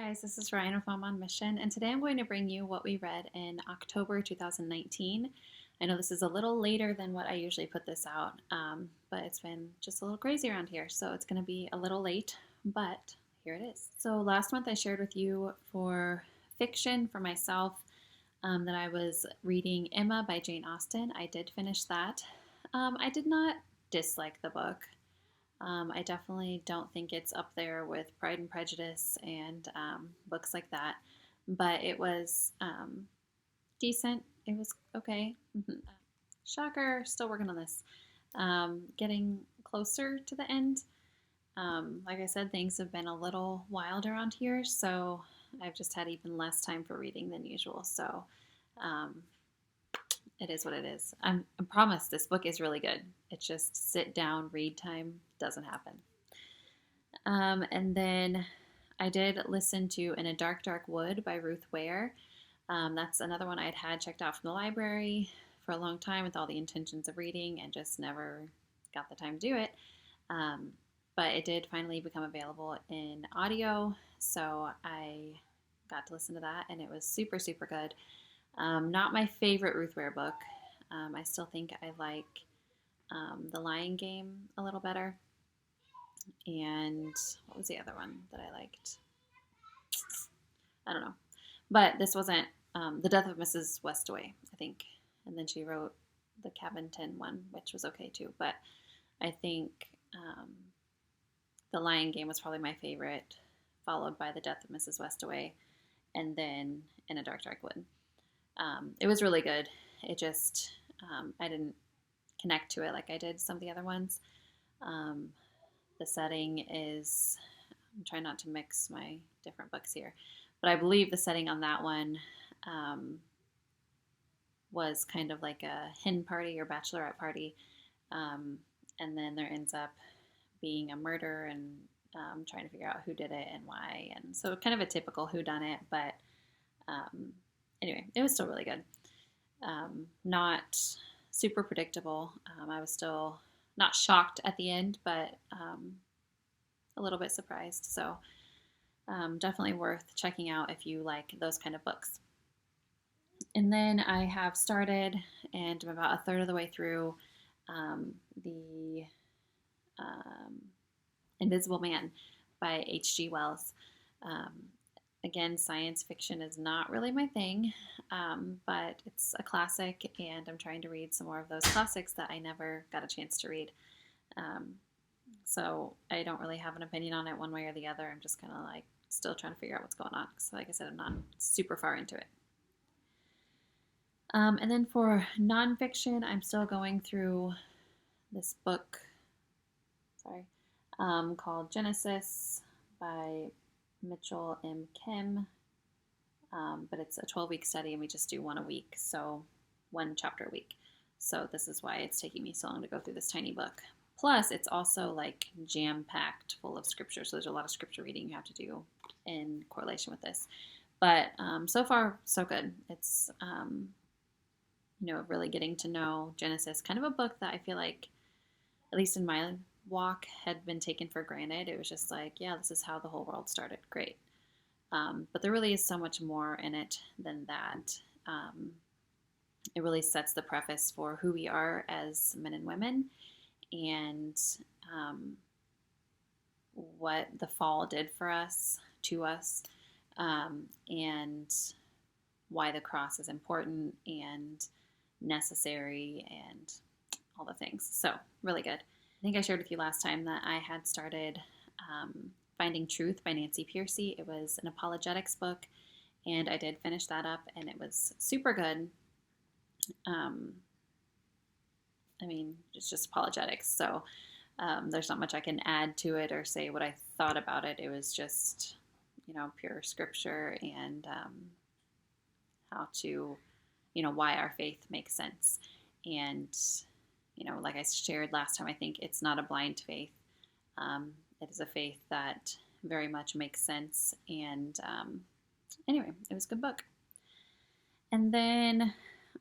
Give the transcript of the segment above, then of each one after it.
Guys, this is Ryan with Mom on Mission, and today I'm going to bring you what we read in October 2019. I know this is a little later than what I usually put this out, but it's been just a little crazy around here, so it's going to be a little late, but here it is. So last month I shared with you for fiction for myself that I was reading Emma by Jane Austen. I did finish that. I did not dislike the book. I definitely don't think it's up there with Pride and Prejudice and books like that, but it was decent. It was okay. Shocker, still working on this. Getting closer to the end. Like I said, things have been a little wild around here, so I've just had even less time for reading than usual. So um, it is what it is. I promise this book is really good. It's just sit down, read time doesn't happen. And then I did listen to In a Dark, Dark Wood by Ruth Ware. That's another one I'd had checked out from the library for a long time with all the intentions of reading and just never got the time to do it. But it did finally become available in audio, so I got to listen to that, and it was super, super good. Not my favorite Ruth Ware book. I still think I like The Lion Game a little better. And what was the other one that I liked? I don't know. But this wasn't The Death of Mrs. Westaway, I think. And then she wrote the Cabinton one, which was okay too. But I think The Lion Game was probably my favorite, followed by The Death of Mrs. Westaway, and then In a Dark, Dark Wood. It was really good. It just, I didn't connect to it like I did some of the other ones. The setting is, I'm trying not to mix my different books here, but I believe the setting on that one was kind of like a hen party or bachelorette party. And then there ends up being a murder and trying to figure out who did it and why. And so kind of a typical whodunit, but anyway, it was still really good. Not super predictable. I was still not shocked at the end, but a little bit surprised. So definitely worth checking out if you like those kind of books. And then I have started, and I'm about a third of the way through, the Invisible Man by H.G. Wells. Again, science fiction is not really my thing, but it's a classic, and I'm trying to read some more of those classics that I never got a chance to read. So I don't really have an opinion on it one way or the other. I'm just kind of like still trying to figure out what's going on. So like I said, I'm not super far into it. And then for nonfiction, I'm still going through this book, called Genesis by Mitchell M. Kim, but it's a 12-week study, and we just do one a week, so one chapter a week. So this is why it's taking me so long to go through this tiny book. Plus, it's also like jam-packed full of scripture, so there's a lot of scripture reading you have to do in correlation with this. But so far, so good. It's, really getting to know Genesis, kind of a book that I feel like, at least in my walk, had been taken for granted. It was just like, yeah, this is how the whole world started. Great. But there really is so much more in it than that. It really sets the preface for who we are as men and women, and what the fall did for us, to us, and why the cross is important and necessary and all the things. So really good. I think I shared with you last time that I had started Finding Truth by Nancy Pearcey. It was an apologetics book, and I did finish that up, and it was super good. It's just apologetics, so there's not much I can add to it or say what I thought about it. It was just, pure scripture and how to, why our faith makes sense. And, like I shared last time, I think it's not a blind faith. It is a faith that very much makes sense. And anyway, it was a good book. And then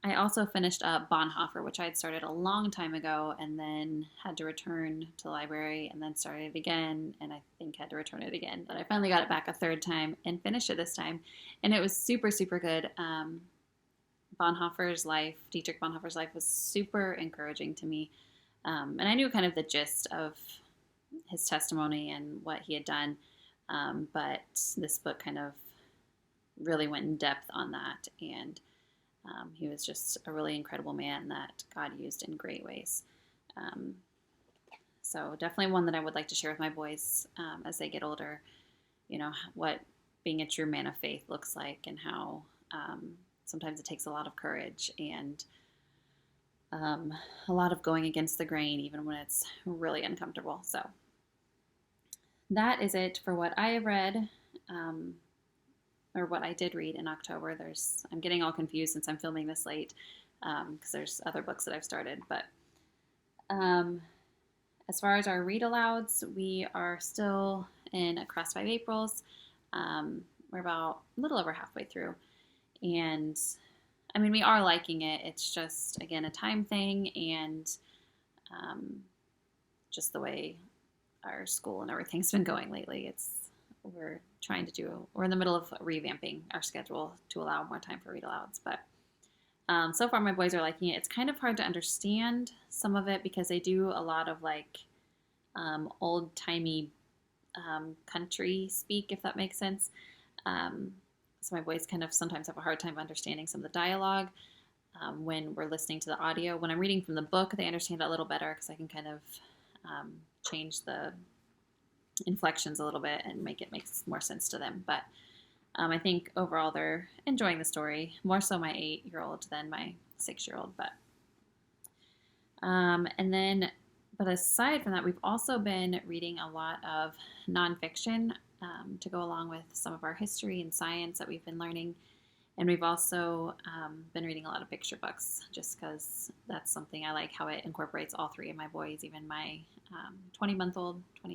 I also finished up Bonhoeffer, which I had started a long time ago and then had to return to the library and then started it again. And I think had to return it again. But I finally got it back a third time and finished it this time. And it was super, super good. Dietrich Bonhoeffer's life was super encouraging to me. And I knew kind of the gist of his testimony and what he had done. But this book kind of really went in depth on that. And he was just a really incredible man that God used in great ways. So definitely one that I would like to share with my boys as they get older, what being a true man of faith looks like and how sometimes it takes a lot of courage and a lot of going against the grain, even when it's really uncomfortable. So that is it for what I have read. Or what I did read in October. I'm getting all confused since I'm filming this late because there's other books that I've started. But as far as our read alouds, we are still in Across 5 Aprils. We're about a little over halfway through. And I mean, we are liking it. It's just, again, a time thing and just the way our school and everything's been going lately. We're in the middle of revamping our schedule to allow more time for read alouds. But so far my boys are liking it. It's kind of hard to understand some of it because they do a lot of like old-timey country speak, if that makes sense. So my boys kind of sometimes have a hard time understanding some of the dialogue when we're listening to the audio. When I'm reading from the book, they understand it a little better because I can kind of change the inflections a little bit and make more sense to them. But I think overall they're enjoying the story, more so my 8-year-old than my 6-year-old. But aside from that, we've also been reading a lot of nonfiction to go along with some of our history and science that we've been learning. And we've also been reading a lot of picture books just because that's something I like, how it incorporates all 3 of my boys, even my 21-month-old, I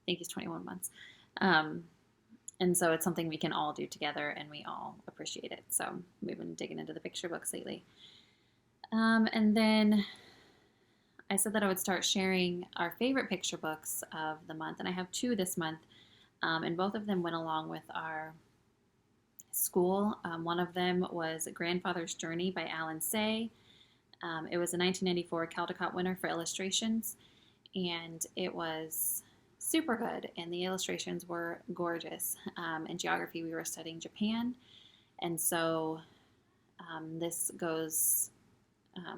think he's 21 months. And so it's something we can all do together and we all appreciate it. So we've been digging into the picture books lately. And then I said that I would start sharing our favorite picture books of the month. And I have 2 this month. And both of them went along with our school. One of them was Grandfather's Journey by Alan Say. It was a 1994 Caldecott winner for illustrations, and it was super good, and the illustrations were gorgeous. In geography, we were studying Japan, and so this goes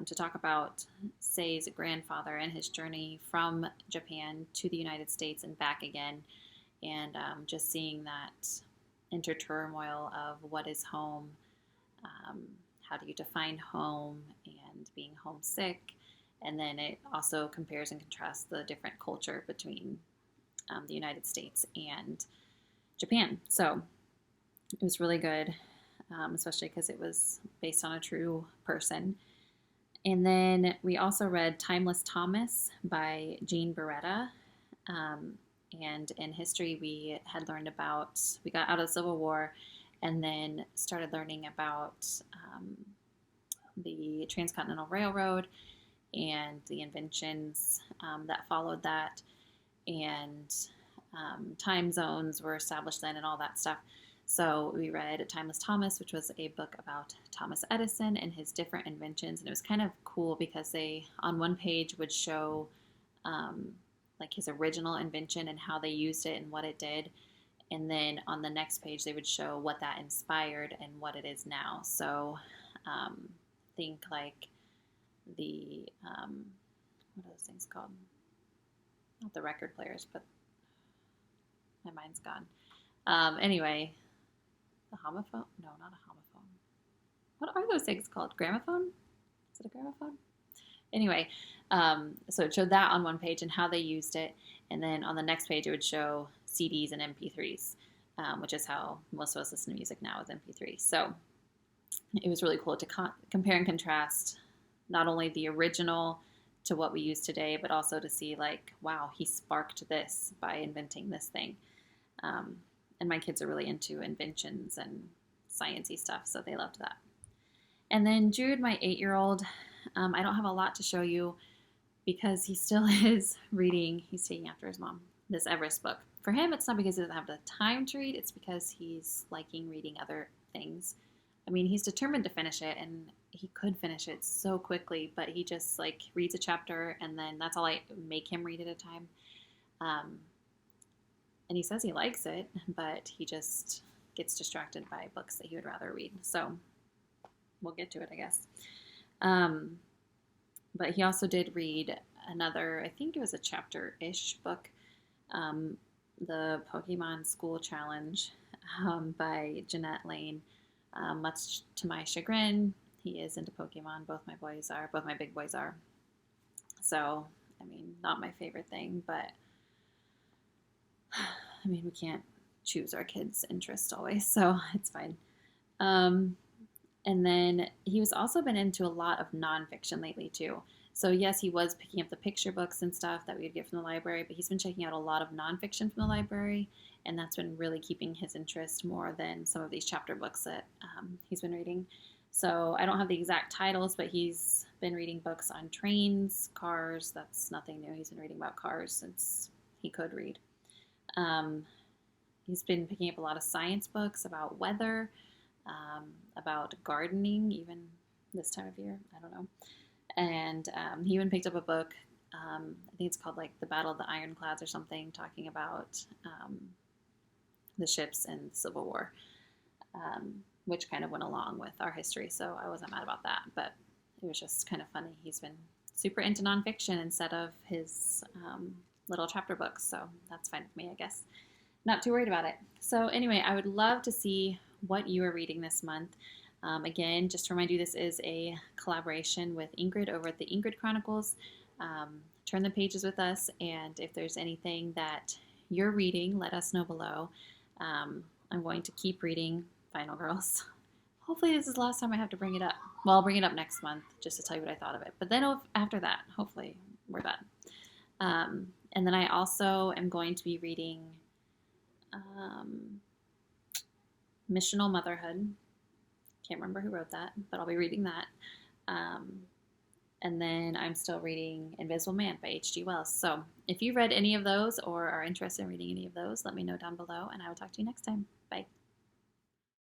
to talk about Say's grandfather and his journey from Japan to the United States and back again, and just seeing that interturmoil of what is home, how do you define home, and being homesick. And then it also compares and contrasts the different culture between the United States and Japan. So it was really good, especially because it was based on a true person. And then we also read Timeless Thomas by Jean Beretta. And in history, we got out of the Civil War and then started learning about the Transcontinental Railroad and the inventions that followed that. And time zones were established then and all that stuff. So we read Timeless Thomas, which was a book about Thomas Edison and his different inventions. And it was kind of cool because they, on one page, would show like his original invention and how they used it and what it did. And then on the next page, they would show what that inspired and what it is now. So think like the, what are those things called? Not the record players, but my mind's gone. Anyway, the homophone? No, not a homophone. What are those things called? Gramophone? Is it a gramophone? Anyway, so it showed that on one page and how they used it. And then on the next page, it would show CDs and MP3s, which is how most of us listen to music now with MP3s. So it was really cool to compare and contrast not only the original to what we use today, but also to see like, wow, he sparked this by inventing this thing. And my kids are really into inventions and sciencey stuff, so they loved that. And then Jude, my 8-year-old, I don't have a lot to show you because he still is reading. He's taking after his mom, this Everest book. For him, it's not because he doesn't have the time to read. It's because he's liking reading other things. I mean, he's determined to finish it, and he could finish it so quickly, but he just like reads a chapter, and then that's all I make him read at a time. Um, and he says he likes it, but he just gets distracted by books that he would rather read. So we'll get to it, I guess. But he also did read another, I think it was a chapter-ish book, the Pokemon School Challenge by Jeanette Lane. Much to my chagrin, he is into Pokemon. Both my big boys are. So, I mean, not my favorite thing, but I mean, we can't choose our kids' interest always, so it's fine. And then he was also been into a lot of nonfiction lately too. So yes, he was picking up the picture books and stuff that we'd get from the library, but he's been checking out a lot of nonfiction from the library, and that's been really keeping his interest more than some of these chapter books that he's been reading. So I don't have the exact titles, but he's been reading books on trains, cars. That's nothing new. He's been reading about cars since he could read. He's been picking up a lot of science books about weather, about gardening, even this time of year. I don't know. And he even picked up a book, I think it's called like The Battle of the Ironclads or something, talking about the ships in the Civil War, which kind of went along with our history. So I wasn't mad about that, but it was just kind of funny. He's been super into nonfiction instead of his little chapter books. So that's fine with me, I guess. Not too worried about it. So anyway, I would love to see what you are reading this month. Again, just to remind you, this is a collaboration with Ingrid over at the Ingrid Chronicles. Turn the pages with us, and if there's anything that you're reading, let us know below. I'm going to keep reading Final Girls. Hopefully this is the last time I have to bring it up. Well, I'll bring it up next month just to tell you what I thought of it. But then after that, hopefully we're done. And then I also am going to be reading Missional Motherhood. Can't remember who wrote that, but I'll be reading that. And then I'm still reading Invisible Man by H.G. Wells. So if you've read any of those or are interested in reading any of those, let me know down below, and I will talk to you next time. Bye.